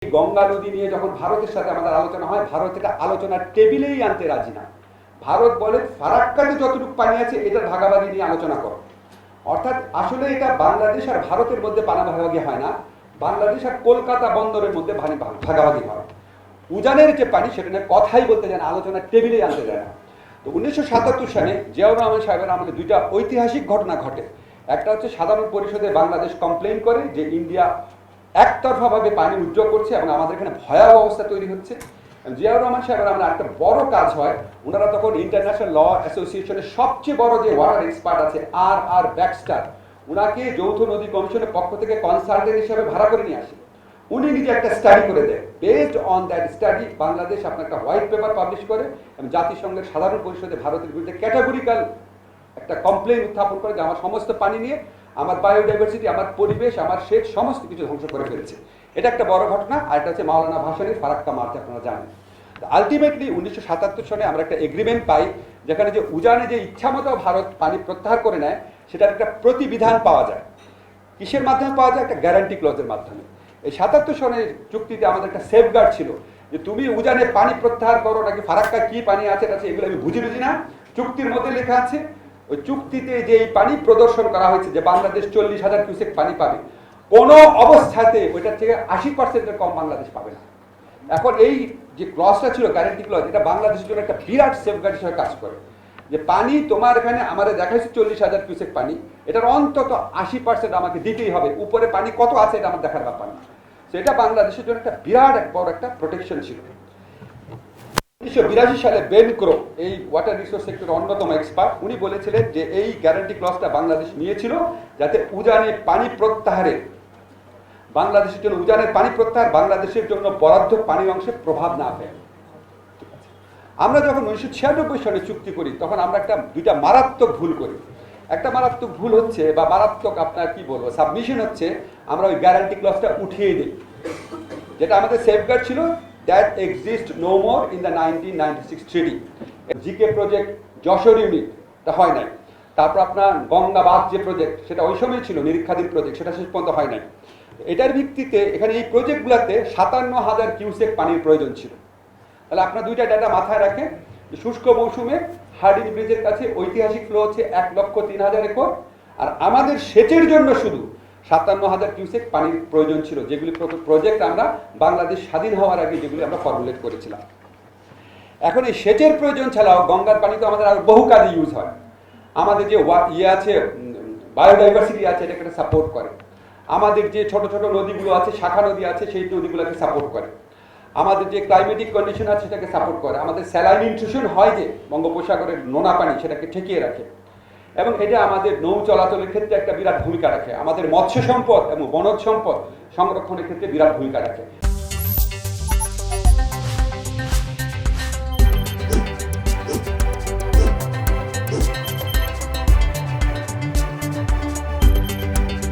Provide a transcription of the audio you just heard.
গঙ্গা নদী নিয়ে যখন ভারতের সাথে আমাদের আলোচনা হয়, ভারত এটা আলোচনার টেবিলেই আনতে রাজি না। ভারত বলে ফারাক্কাতে যতটুকু পানি আছে এটার ভাগাভাগি নিয়ে আলোচনা করো। অর্থাৎ আসলে এটা বাংলাদেশ আর ভারতের মধ্যে পানা ভাগাভাগি হয় না, বাংলাদেশ আর কলকাতা বন্দরের মধ্যে ভাগাভাগি হয়। উজানের যে পানি সেটা নিয়ে কথাই বলতে যায় না, আলোচনার টেবিলেই আনতে যায় না। তো 1977 সালে জিয়াউর রহমান সাহেবের আমলে দুইটা ঐতিহাসিক ঘটনা ঘটে। একটা হচ্ছে সাধারণ পরিষদে বাংলাদেশ কমপ্লেইন করে যে ইন্ডিয়া একতরফাভাবে পানি উদ্যোগ করছে এবং আমাদের এখানে ভয়াবহ অবস্থা তৈরি হচ্ছে। জিয়াউর রহমান সাহেবের আমরা একটা বড় কাজ হয়, ওনারা তখন ইন্টারন্যাশনাল ল অ্যাসোসিয়েশনের সবচেয়ে বড় যে ওয়াটার এক্সপার্ট আছে আর ব্যাকস্টার, ওনাকে যৌথ নদী কমিশনের পক্ষ থেকে কনসালটেন্ট হিসেবে ভাড়া করে নিয়ে আসে। উনি নিজে একটা স্টাডি করে দেয়। Based on that study Bangladesh আপনার একটা হোয়াইট পেপার পাবলিশ করে এবং জাতিসংঘের সাধারণ পরিষদে ভারতের বিরুদ্ধে ক্যাটাগরিক্যাল একটা কমপ্লেন উত্থাপন করে যে আমার সমস্ত পানি নিয়ে আমার বায়োডাইভার্সিটি, আমার পরিবেশ, আমার সেচ সমস্ত কিছু ধ্বংস করে ফেলছে। এটা একটা বড় ঘটনা। আর এটা হচ্ছে মাওলানা ভাসানীর ফারাক্কা মার্চ, আপনারা জানেন। আলটিমেটলি 1977 সালে আমরা একটা এগ্রিমেন্ট পাই, যেখানে যে উজানে যে ইচ্ছামতো ভারত পানি প্রত্যাহার করে নেয় সেটার একটা প্রতিবিধান পাওয়া যায়। কিসের মাধ্যমে পাওয়া যায়? একটা গ্যারান্টি ক্লজের মাধ্যমে। এই 77 সনের চুক্তিতে আমাদের একটা সেফগার্ড ছিল যে তুমি উজানে পানি প্রত্যাহার করো নাকি ফারাক্কা কি পানি আছে এগুলো আমি বুঝি না। চুক্তির মধ্যে লেখা আছে, ওই চুক্তিতে যে এই পানি প্রদর্শন করা হয়েছে যে বাংলাদেশ 40,000 কিউসেক পানি পাবে, কোনো অবস্থাতে ওইটার থেকে 80%-এর কম বাংলাদেশ পাবে না। এখন এই যে ক্লজটা ছিল গ্যারান্টি ক্লজ, এটা বাংলাদেশের জন্য একটা বিরাট সেফগার্ড হিসেবে কাজ করে যে পানি তোমার এখানে আমাদের দেখাচ্ছে 40,000 কিউসেক পানি, এটার অন্তত 80% আমাকে দিতেই হবে, উপরে পানি কত আছে এটা আমার দেখার ব্যাপার না। সেটা বাংলাদেশের জন্য একটা বিরাট বড় একটা প্রোটেকশন ছিল। 1982 সালে বেন ক্রো, এই ওয়াটার রিসোর্স সেক্টরের অন্যতম এক্সপার্ট, উনি বলেছিলেন যে এই গ্যারান্টি ক্লজটা বাংলাদেশ নিয়েছিল যাতে উজানে পানি প্রত্যাহারে বাংলাদেশের জন্য উজানের পানি প্রত্যাহার বাংলাদেশের জন্য বরাদ্দ পানির অংশে প্রভাব না ফেলে। আমরা যখন 1996 সালে চুক্তি করি তখন আমরা দুইটা মারাত্মক ভুল করি। একটা মারাত্মক ভুল হচ্ছে বা মারাত্মক আপনার কি বলবো সাবমিশন হচ্ছে, আমরা ওই গ্যারান্টি ক্লজটা উঠিয়ে দিই। যেটা আমাদের সেফগার্ড ছিল, that exist no more in the 1996 treaty. GK project Jashore ইউনিটটা হয় নাই। তারপর আপনার গঙ্গাবাদ যে প্রজেক্ট, সেটা ওই সময় ছিল নিরীক্ষাধীন প্রজেক্ট, সেটা শেষ পর্যন্ত হয় নাই। এটার ভিত্তিতে এখানে এই প্রজেক্টগুলোতে 57,000 কিউসেক পানির প্রয়োজন ছিল। তাহলে আপনার দুইটা ডাটা মাথায় রাখেন, শুষ্ক মৌসুমে হার্ডিন ব্রিজের কাছে ঐতিহাসিক ফ্লো হচ্ছে 1,03,000 একর, আর আমাদের সেচের জন্য শুধু 57,000 কিউসেক পানির প্রয়োজন ছিল, যেগুলি প্রজেক্ট আমরা বাংলাদেশ স্বাধীন হওয়ার আগে যেগুলি আমরা ফর্মুলেট করেছিলাম। এখন এই সেচের প্রয়োজন ছাড়াও গঙ্গার পানি তো আমাদের আরো বহু কাজে ইউজ হয়। আমাদের যে আছে বায়োডাইভার্সিটি আছে, এটাকে সাপোর্ট করে। আমাদের যে ছোট ছোট নদীগুলো আছে, শাখা নদী আছে, সেই নদীগুলোকে সাপোর্ট করে। আমাদের যে ক্লাইমেটিক কন্ডিশন আছে সেটাকে সাপোর্ট করে। আমাদের স্যালাইন ইনট্রুশন হয় যে বঙ্গোপসাগরের নোনা পানি, সেটাকে ঠেকিয়ে রাখে এবং এটা আমাদের নৌ চলাচলের ক্ষেত্রে একটা বিরাট ভূমিকা রাখে। আমাদের মৎস্য সম্পদ এবং বনজ সম্পদ সংরক্ষণের ক্ষেত্রে বিরাট ভূমিকা রাখে।